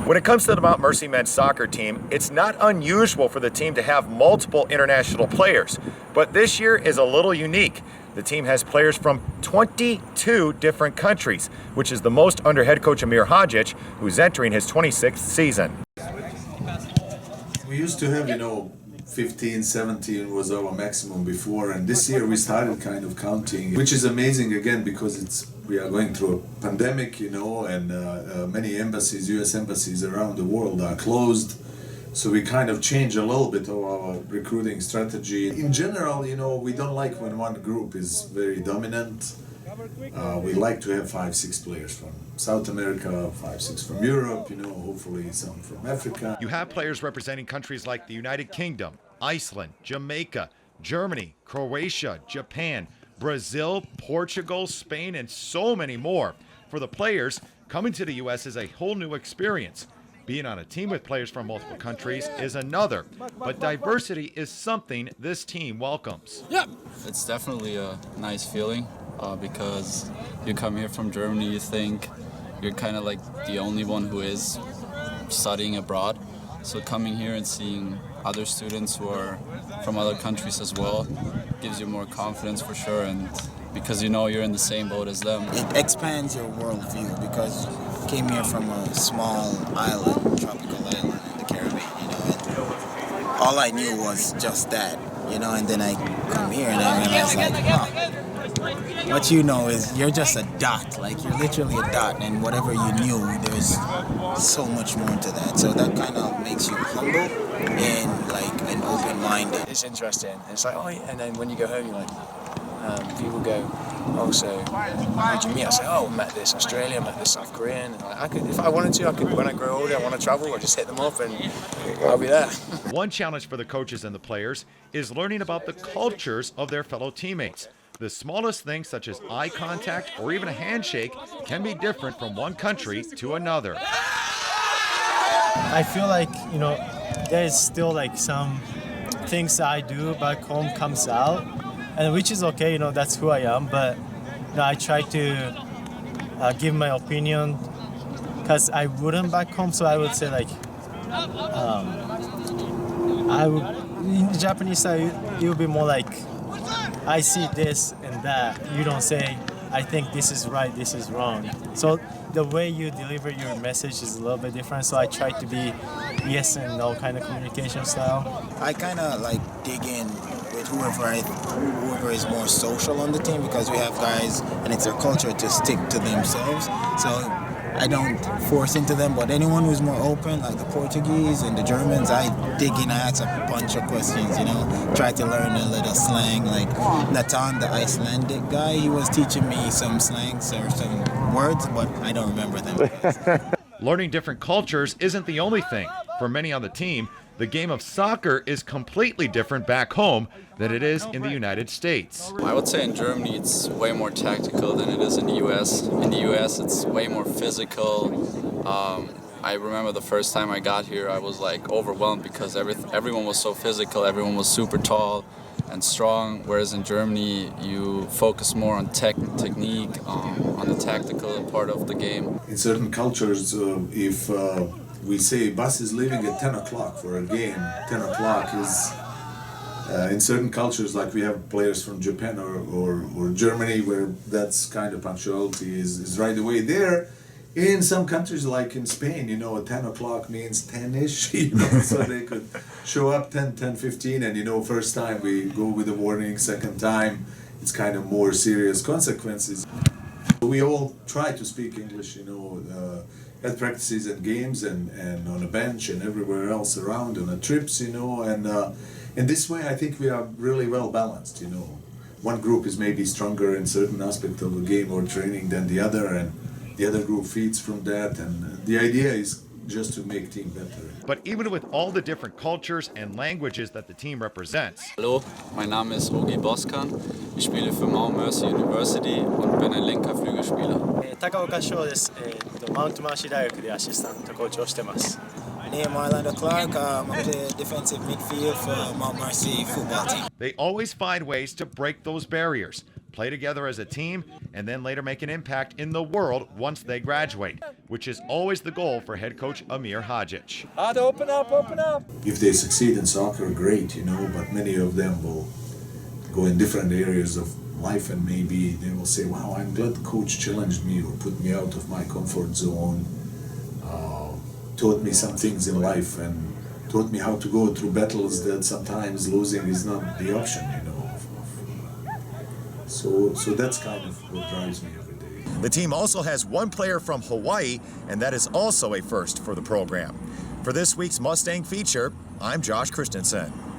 When it comes to the Mount Mercy men's soccer team, it's not unusual for the team to have multiple international players, but this year is a little unique. The team has players from 22 different countries, which is the most under head coach Amir Hadjic, who's entering his 26th season. We used to have, 15, 17 was our maximum before, and this year we started kind of counting, which is amazing again because we are going through a pandemic, and many embassies, US embassies around the world are closed. So we kind of change a little bit of our recruiting strategy. In general, we don't like when one group is very dominant. We like to have 5-6 players from South America, 5-6 from Europe, hopefully some from Africa. You have players representing countries like the United Kingdom, Iceland, Jamaica, Germany, Croatia, Japan, Brazil, Portugal, Spain, and so many more. For the players, coming to the U.S. is a whole new experience. Being on a team with players from multiple countries is another, but diversity is something this team welcomes. It's definitely a nice feeling because you come here from Germany, you think you're kind of like the only one who is studying abroad. So coming here and seeing other students who are from other countries as well gives you more confidence for sure, and because you're in the same boat as them. It expands your worldview because you came here from a small island, tropical island in the Caribbean, and all I knew was just that, and then I come here and I realized what you know is you're just a dot, like you're literally a dot, and whatever you knew, there's so much more to that. So that kind of makes you humble and open-minded. It's interesting. It's like, and then when you go home, you're like, people go, so who'd you meet? I say, I met this Australian, I met this South Korean. And I could, if I wanted to, when I grow older, I want to travel, I just hit them up and I'll be there. One challenge for the coaches and the players is learning about the cultures of their fellow teammates. The smallest things, such as eye contact or even a handshake, can be different from one country to another. I feel like, there's still like some things that I do back home comes out, and which is okay, that's who I am, but I try to give my opinion because I wouldn't back home, so I would say like, in Japanese style, it would be more like, I see this and that. You don't say, I think this is right, this is wrong. So the way you deliver your message is a little bit different. So I try to be yes and no kind of communication style. I kind of like dig in with whoever is more social on the team because we have guys and it's their culture to stick to themselves. So I don't force into them, but anyone who's more open, like the Portuguese and the Germans, I dig in, I ask a bunch of questions, try to learn a little slang. Like Nathan, the Icelandic guy, he was teaching me some slangs or some words, but I don't remember them. Learning different cultures isn't the only thing. For many on the team, the game of soccer is completely different back home than it is in the United States. I would say in Germany it's way more tactical than it is in the US. In the US it's way more physical. I remember the first time I got here I was like overwhelmed because everyone was so physical, everyone was super tall and strong, whereas in Germany you focus more on technique, on the tactical part of the game. In certain cultures, if we say bus is leaving at 10 o'clock for a game, 10 o'clock is, in certain cultures, like we have players from Japan or Germany, where that's kind of punctuality is right away there. In some countries, like in Spain, 10 o'clock means 10-ish, so they could show up 10:15, and first time we go with a warning, second time it's kind of more serious consequences. We all try to speak English, at practices and games and on a bench and everywhere else around on the trips, and in this way I think we are really well balanced, One group is maybe stronger in certain aspect of the game or training than the other, and the other group feeds from that, and the idea is just to make team better. But even with all the different cultures and languages that the team represents. Hallo, mein Name ist Ogi Boskan. Ich spiele für Mount Mercy University und bin ein linker Flügelspieler. 高岡翔です。マウントマーシー大学でアシスタントコーチをしてます。Name Orlando Clark. I play defensive midfield for Mount Mercy football team. They always find ways to break those barriers. play together as a team, and then later make an impact in the world once they graduate, which is always the goal for head coach Amir Hadjic. Open up. If they succeed in soccer, great, but many of them will go in different areas of life, and maybe they will say, wow, I'm glad the coach challenged me or put me out of my comfort zone, taught me some things in life, and taught me how to go through battles that sometimes losing is not the option, So that's kind of what drives me every day. The team also has one player from Hawaii, and that is also a first for the program. For this week's Mustang feature, I'm Josh Christensen.